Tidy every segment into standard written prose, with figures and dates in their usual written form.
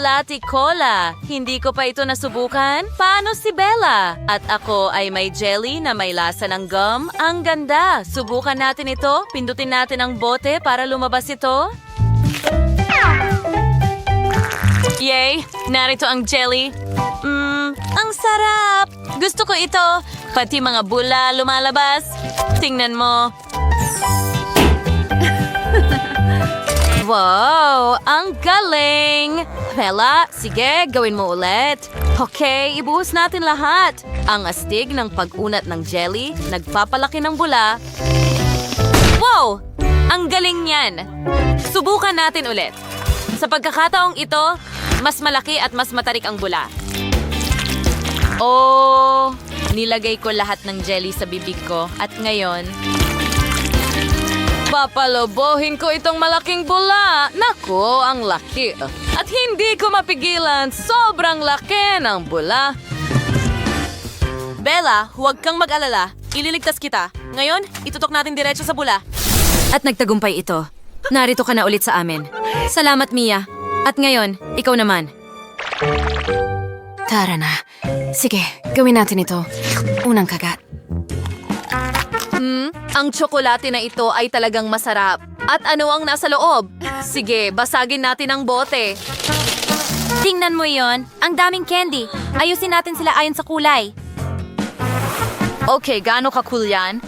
Lati Cola. Hindi ko pa ito nasubukan. Paano si Bella? At ako ay may jelly na may lasa ng gum. Ang ganda. Subukan natin ito. Pindutin natin ang bote para lumabas ito. Yay! Narito ang jelly. Ang sarap! Gusto ko ito. Pati mga bula lumalabas. Tingnan mo. Wow! Ang galing! Bella, sige, gawin mo ulit. Okay, ibuhos natin lahat. Ang astig ng pag-unat ng jelly, nagpapalaki ng bula. Wow! Ang galing niyan! Subukan natin ulit. Sa pagkakataong ito, mas malaki at mas matarik ang bula. Oh, nilagay ko lahat ng jelly sa bibig ko at ngayon, papalobohin ko itong malaking bula. Nako, ang laki. At hindi ko mapigilan. Sobrang laki ng bula. Bella, huwag kang mag-alala. Ililigtas kita. Ngayon, itutok natin diretso sa bula. At nagtagumpay ito. Narito ka na ulit sa amin. Salamat, Mia. At ngayon, ikaw naman. Tara na. Sige, gawin natin ito. Unang kagat. Ang tsokolate na ito ay talagang masarap. At ano ang nasa loob? Sige, basagin natin ang bote. Tingnan mo yon, ang daming candy. Ayusin natin sila ayon sa kulay. Okay, gaano ka-cool yan?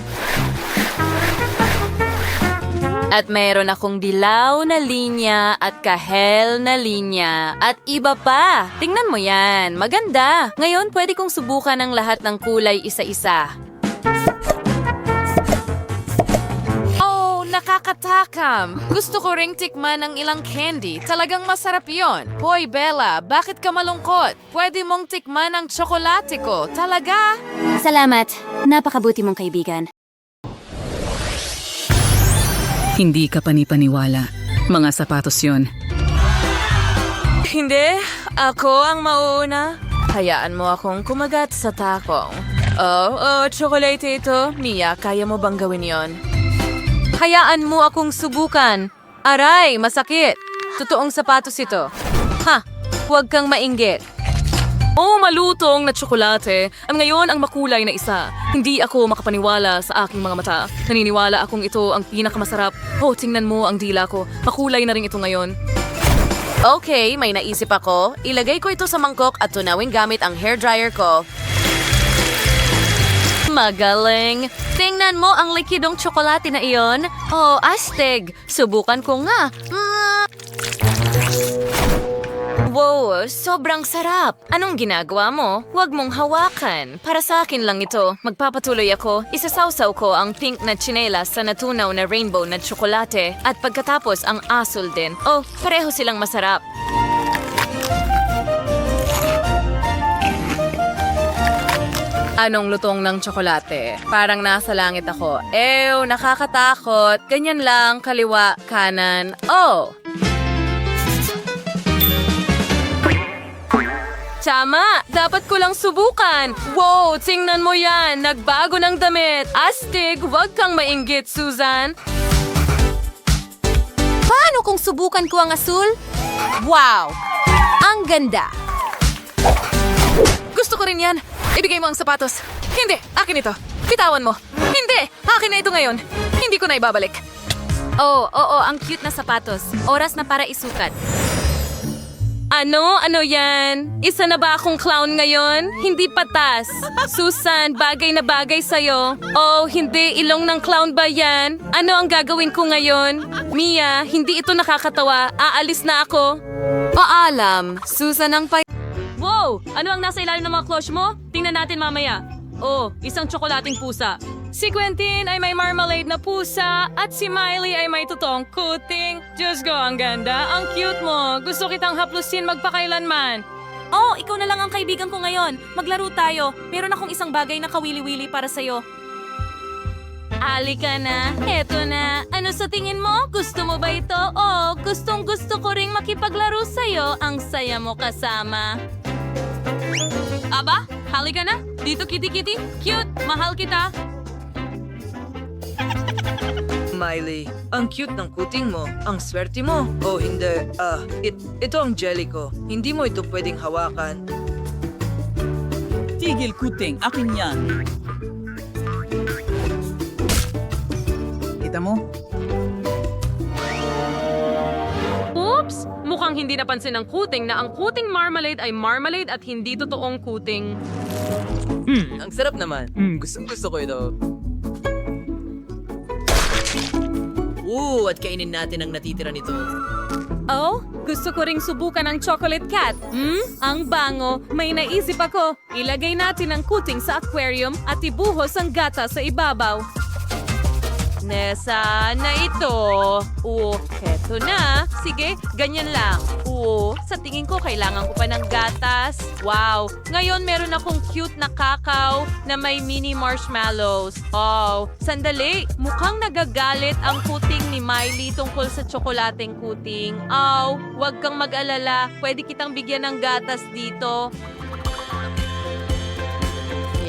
At mayroon akong dilaw na linya at kahel na linya at iba pa. Tingnan mo yan, maganda. Ngayon, pwede kong subukan ang lahat ng kulay isa-isa. Oh, nakakatakam. Gusto ko ring tikman ng ilang candy. Talagang masarap yon. Hoy, Bella, bakit ka malungkot? Pwede mong tikman ang tsokolate ko. Talaga? Salamat. Napakabuti mong kaibigan. Hindi ka panipaniwala. Mga sapatos yon. Hindi, ako ang mauuna. Hayaan mo akong kumagat sa takong. Oh, tsokolate ito. Mia, kaya mo bang gawin yon? Hayaan mo akong subukan. Aray, masakit. Totoong sapatos ito. Ha, huwag kang mainggit. Oh, malutong na tsokolate. Ngayon ang makulay na isa. Hindi ako makapaniwala sa aking mga mata. Naniniwala akong ito ang pinakamasarap. Oh, tingnan mo ang dila ko. Makulay na rin ito ngayon. Okay, may naisip ako. Ilagay ko ito sa mangkok at tunawin gamit ang hairdryer ko. Magaling! Tingnan mo ang likidong tsokolate na iyon. Oh, astig! Subukan ko nga. Wow, sobrang sarap. Anong ginagawa mo? Huwag mong hawakan. Para sa akin lang ito. Magpapatuloy ako. Isasawsaw ko ang pink na tsinelas sa natunaw na rainbow na tsokolate at pagkatapos ang asul din. Oh, pareho silang masarap. Anong lutong ng tsokolate? Parang nasa langit ako. Ew, nakakatakot. Ganyan lang, kaliwa, kanan. Oh! Tama! Dapat ko lang subukan! Wow! Tingnan mo yan! Nagbago ng damit! Astig! Huwag kang mainggit, Susan! Paano kung subukan ko ang asul? Wow! Ang ganda! Gusto ko rin yan! Ibigay mo ang sapatos! Hindi! Akin ito! Bitawan mo! Hindi! Akin na ito ngayon! Hindi ko na ibabalik! Oo, ang cute na sapatos. Oras na para isukat. Ano? Ano yan? Isa na ba akong clown ngayon? Hindi patas. Susan, bagay na bagay sa'yo. Oh, hindi. Ilong ng clown ba yan? Ano ang gagawin ko ngayon? Mia, hindi ito nakakatawa. Aalis na ako. Paalam. Susan ang Wow! Ano ang nasa ilalim ng mga cloche mo? Tingnan natin mamaya. Oh, isang tsokolating pusa. Si Quentin ay may marmalade na pusa at si Miley ay may totoong kuting. Diyos ko, ang ganda. Ang cute mo. Gusto kitang haplusin magpakailanman. Oh, ikaw na lang ang kaibigan ko ngayon. Maglaro tayo. Meron akong isang bagay na kawili-wili para sa'yo. Halika na. Eto na. Ano sa tingin mo? Gusto mo ba ito? Oh, gustong gusto ko ring makipaglaro sa'yo. Ang saya mo kasama. Aba, halika na. Dito, kitty-kitty. Cute. Mahal kita. Miley. Ang cute ng kuting mo. Ang swerte mo. Oh, hindi. Ito ang jelly ko. Hindi mo ito pwedeng hawakan. Tigil kuting, akin yan. Kita mo? Oops! Mukhang hindi napansin ng kuting na ang kuting marmalade ay marmalade at hindi totoong kuting. Ang sarap naman. Gusto ko ito. At kainin natin ang natitira nito. Oh, gusto ko ring subukan ang chocolate cat. Ang bango. May naisip ako. Ilagay natin ang kuting sa aquarium at ibuhos ang gata sa ibabaw. Nesa na ito. Heto na. Sige, ganyan lang. Sa tingin ko kailangan ko pa ng gatas. Wow, ngayon meron akong cute na kakao na may mini marshmallows. Oh, sandali. Mukhang nagagalit ang kuting ni Miley tungkol sa tsokolateng kuting. Oh, wag kang mag-alala. Pwede kitang bigyan ng gatas dito.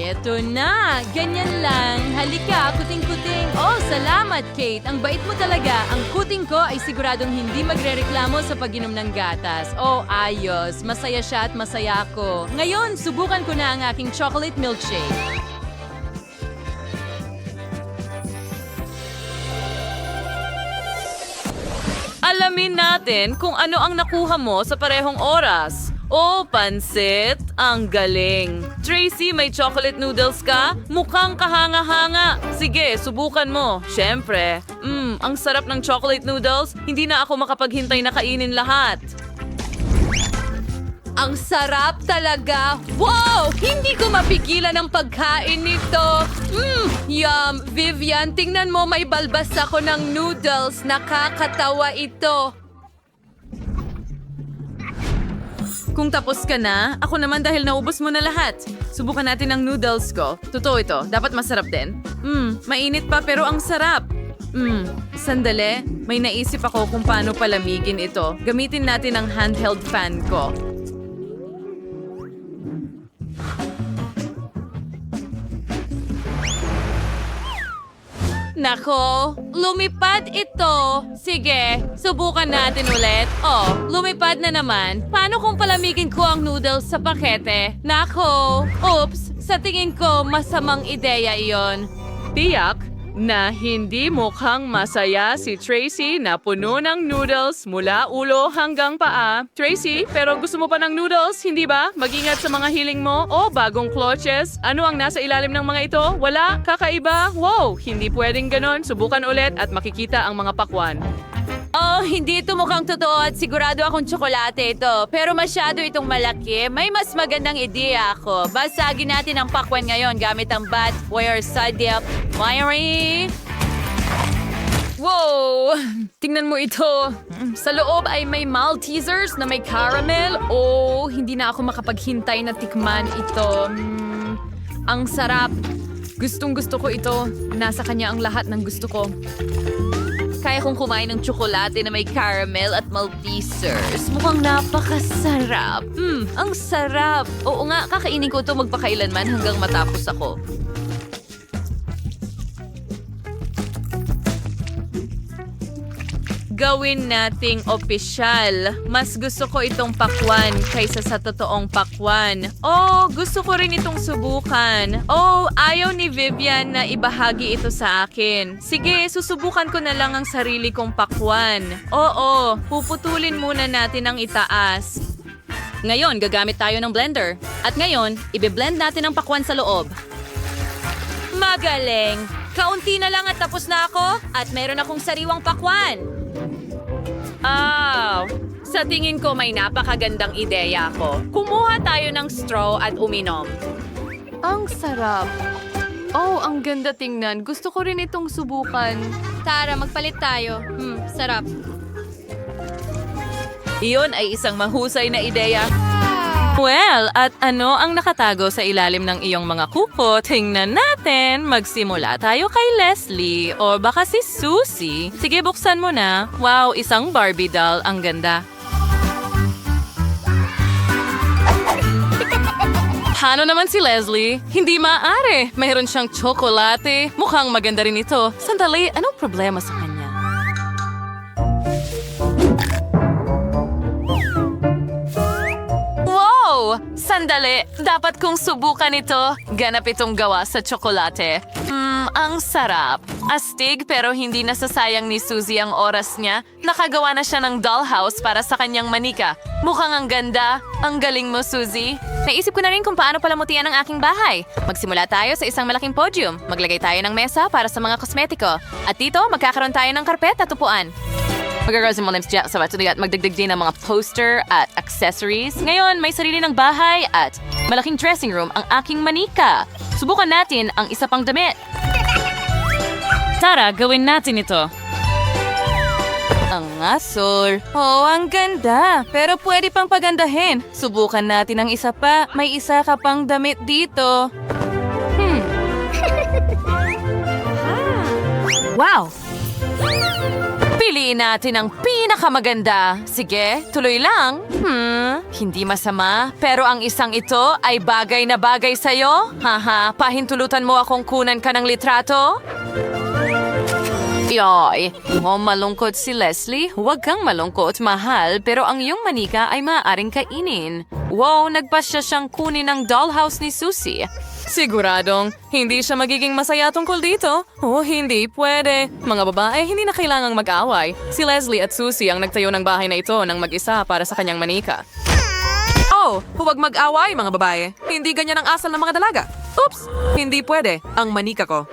Eto na! Ganyan lang. Halika, kuting-kuting. Oh, salamat, Kate. Ang bait mo talaga. Ang kuting ko ay siguradong hindi magrereklamo sa pag-inom ng gatas. Oh, ayos. Masaya siya at masaya ako. Ngayon, subukan ko na ang aking chocolate milkshake. Alamin natin kung ano ang nakuha mo sa parehong oras. Oh, pansit! Ang galing! Tracy, may chocolate noodles ka? Mukhang kahanga-hanga. Sige, subukan mo. Siyempre. Ang sarap ng chocolate noodles. Hindi na ako makapaghintay na kainin lahat. Ang sarap talaga! Wow! Hindi ko mapigilan ang pagkain nito. Yum! Vivian, tingnan mo, may balbas ako ng noodles. Nakakatawa ito. Kung tapos ka na, ako naman dahil naubos mo na lahat. Subukan natin ang noodles ko. Totoo ito, dapat masarap din. Mainit pa pero ang sarap. Sandali, may naisip ako kung paano palamigin ito. Gamitin natin ang handheld fan ko. Nako, lumipad ito. Sige, subukan natin ulit. Oh, lumipad na naman. Paano kung palamigin ko ang noodles sa pakete? Nako, oops, sa tingin ko masamang ideya iyon. Tiyak na hindi mukhang masaya si Tracy na puno ng noodles mula ulo hanggang paa. Tracy, pero gusto mo pa ng noodles, hindi ba? Mag-ingat sa mga hiling mo. O bagong clutches. Ano ang nasa ilalim ng mga ito? Wala? Kakaiba? Wow! Hindi pwedeng ganon. Subukan ulit at makikita ang mga pakwan. Oh, hindi ito mukhang totoo at sigurado akong tsokolate ito. Pero masyado itong malaki. May mas magandang ideya ako. Basagin natin ang pakwan ngayon gamit ang bat wire sadyap. Myri! Wow! Tingnan mo ito. Sa loob ay may Maltesers na may caramel. Oh, hindi na ako makapaghintay na tikman ito. Ang sarap. Gustong gusto ko ito. Nasa kanya ang lahat ng gusto ko. Kaya kong kumain ng tsokolate na may caramel at Maltesers. Mukhang napakasarap. Ang sarap. Oo nga, kakainin ko ito magpakailanman hanggang matapos ako. Gawin nating opisyal. Mas gusto ko itong pakwan kaysa sa totoong pakwan. Oh, gusto ko rin itong subukan. Oh, ayaw ni Vivian na ibahagi ito sa akin. Sige, susubukan ko na lang ang sarili kong pakwan. Oo, puputulin muna natin ang itaas. Ngayon, gagamit tayo ng blender. At ngayon, ibe-blend natin ang pakwan sa loob. Magaling! Kaunti na lang at tapos na ako. At meron akong sariwang pakwan. Sa tingin ko may napakagandang ideya ko. Kumuha tayo ng straw at uminom. Ang sarap. Oh, ang ganda tingnan. Gusto ko rin itong subukan. Tara, magpalit tayo. Sarap. Iyon ay isang mahusay na ideya. Well, at ano ang nakatago sa ilalim ng iyong mga kuko? Tingnan natin. Magsimula tayo kay Leslie o baka si Susie. Sige, buksan mo na. Wow, isang Barbie doll. Ang ganda. Paano naman si Leslie? Hindi maaari. Mayroon siyang tsokolate. Mukhang maganda rin ito. Sandali, anong problema sa kanya? Wow! Sandali, dapat kong subukan ito. Ganap itong gawa sa tsokolate. Ang sarap. Astig pero hindi nasasayang ni Suzy ang oras niya. Nakagawa na siya ng dollhouse para sa kanyang manika. Mukhang ang ganda. Ang galing mo, Suzy. Naisip ko na rin kung paano palamutian ang aking bahay. Magsimula tayo sa isang malaking podium. Maglagay tayo ng mesa para sa mga kosmetiko. At dito, magkakaroon tayo ng karpet at upuan. Magagawa mo sa sabat at magdagdag din ng mga poster at accessories. Ngayon, may sarili ng bahay at malaking dressing room ang aking manika. Subukan natin ang isa pang damit. Tara, gawin natin ito. Ang asol. Oh, ang ganda. Pero pwede pang pagandahin. Subukan natin ang isa pa. May isa ka pang damit dito. Wow! Piliin natin ang pinakamaganda. Sige, tuloy lang. Hindi masama. Pero ang isang ito ay bagay na bagay sa'yo. Haha, pahintulutan mo akong kunan ka ng litrato? Yoy, malungkot si Leslie. Huwag kang malungkot, mahal. Pero ang iyong manika ay maaaring kainin. Wow, nagpasya siyang kunin ang dollhouse ni Susie. Siguradong, hindi siya magiging masaya tungkol dito. Oh, hindi pwede. Mga babae, hindi na kailangang mag-away. Si Leslie at Susie ang nagtayo ng bahay na ito ng mag-isa para sa kanyang manika. Oh, huwag mag-away, mga babae. Hindi ganyan ang asal ng mga dalaga. Oops, hindi pwede. Ang manika ko.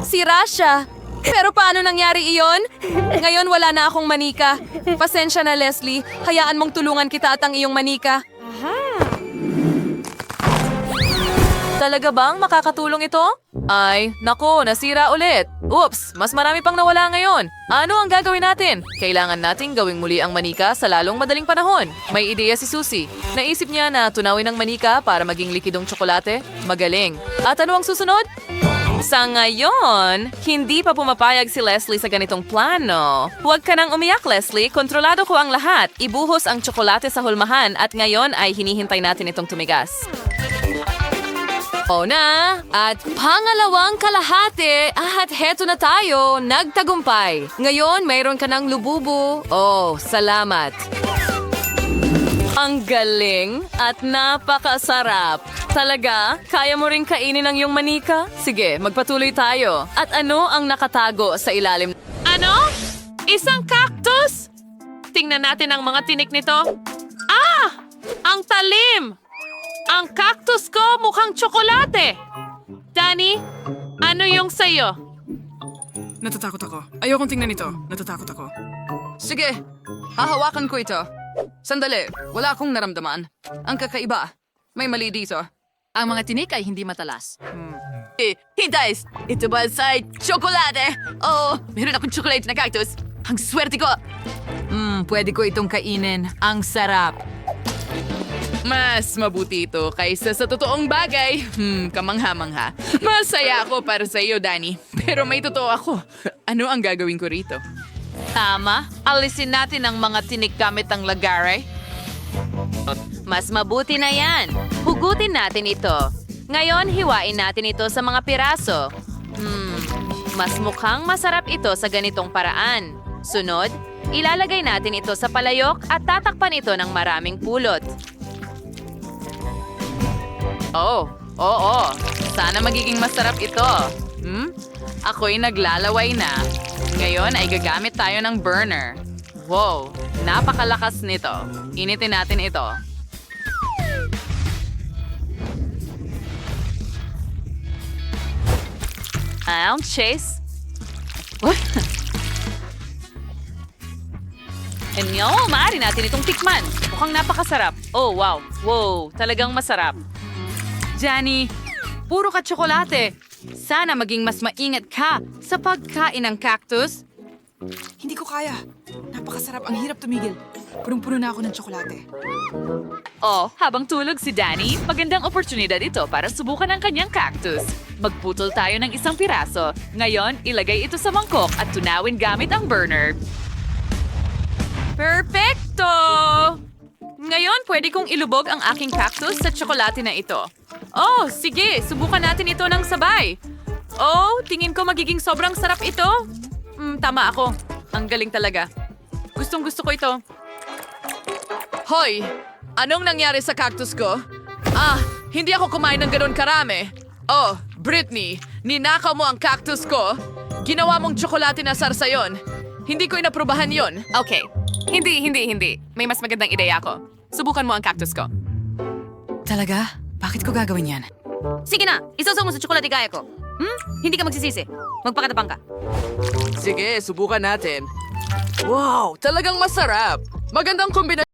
Sira siya. Pero paano nangyari iyon? Ngayon wala na akong manika. Pasensya na, Leslie. Hayaan mong tulungan kita at ang iyong manika. Talaga bang makakatulong ito? Ay, nako, nasira ulit. Oops, mas marami pang nawala ngayon. Ano ang gagawin natin? Kailangan nating gawing muli ang manika sa lalong madaling panahon. May ideya si Susie. Naisip niya na tunawin ang manika para maging likidong tsokolate. Magaling. At ano ang susunod? Sa ngayon, hindi pa pumapayag si Leslie sa ganitong plano. Huwag ka nang umiyak, Leslie. Kontrolado ko ang lahat. Ibuhos ang tsokolate sa hulmahan at ngayon ay hinihintay natin itong tumigas. O na! At pangalawang kalahati at heto na tayo, nagtagumpay. Ngayon, mayroon ka ng lububu. Oh, salamat. Ang galing at napakasarap. Talaga? Kaya mo rin kainin ang iyong manika? Sige, magpatuloy tayo. At ano ang nakatago sa ilalim? Ano? Isang cactus? Tingnan natin ang mga tinik nito. Ah! Ang talim! Ang cactus ko mukhang tsokolate. Danny, ano yung sayo? Natatakot ako. Ayokong tingnan ito. Natatakot ako. Sige, hahawakan ko ito. Sandali, wala akong naramdaman. Ang kakaiba, may mali dito. Ang mga tinik ay hindi matalas. Hintays! Ito ba sa tsokolate? Oo, meron akong tsokolate na cactus. Ang swerte ko! Pwede ko itong kainin. Ang sarap. Mas mabuti ito kaysa sa totoong bagay. Kamangha-mangha. Masaya ako para sa iyo, Danny. Pero may totoo ako. Ano ang gagawin ko rito? Tama. Alisin natin ang mga tinik gamit ang lagare. Mas mabuti na yan. Hugutin natin ito. Ngayon, hiwain natin ito sa mga piraso. Mas mukhang masarap ito sa ganitong paraan. Sunod, ilalagay natin ito sa palayok at tatakpan ito ng maraming pulot. Oh, oo. Sana magiging masarap ito. Ako'y naglalaway na. Ngayon ay gagamit tayo ng burner. Wow, napakalakas nito. Initin natin ito. Chase. What? Maaari natin itong tikman. Mukhang napakasarap. Oh, wow. Wow, talagang masarap. Johnny, puro ka tsokolate. Sana maging mas maingat ka sa pagkain ng cactus. Hindi ko kaya. Napakasarap. Ang hirap tumigil. Punong-puno na ako ng tsokolate. Oh, habang tulog si Danny, magandang oportunidad ito para subukan ang kanyang cactus. Magputol tayo ng isang piraso. Ngayon, ilagay ito sa mangkok at tunawin gamit ang burner. Perfecto! Ngayon, Ngayon, pwede kong ilubog ang aking cactus sa tsokolate na ito. Oh, sige, subukan natin ito ng sabay. Oh, tingin ko magiging sobrang sarap ito. Tama ako. Ang galing talaga. Gustong-gusto ko ito. Hoy! Anong nangyari sa cactus ko? Hindi ako kumain ng ganun karami. Oh, Britney, ninakaw mo ang cactus ko. Ginawa mong tsokolate na sarsa yon. Hindi ko inaprubahan yon. Okay. Hindi. May mas magandang ideya ako. Subukan mo ang cactus ko. Talaga? Bakit ko gagawin yan? Sige na, isasaw mo sa tsokolate gaya ko. Hindi ka magsisisi. Magpakatapang ka. Sige, subukan natin. Wow, talagang masarap. Magandang kombinasyon.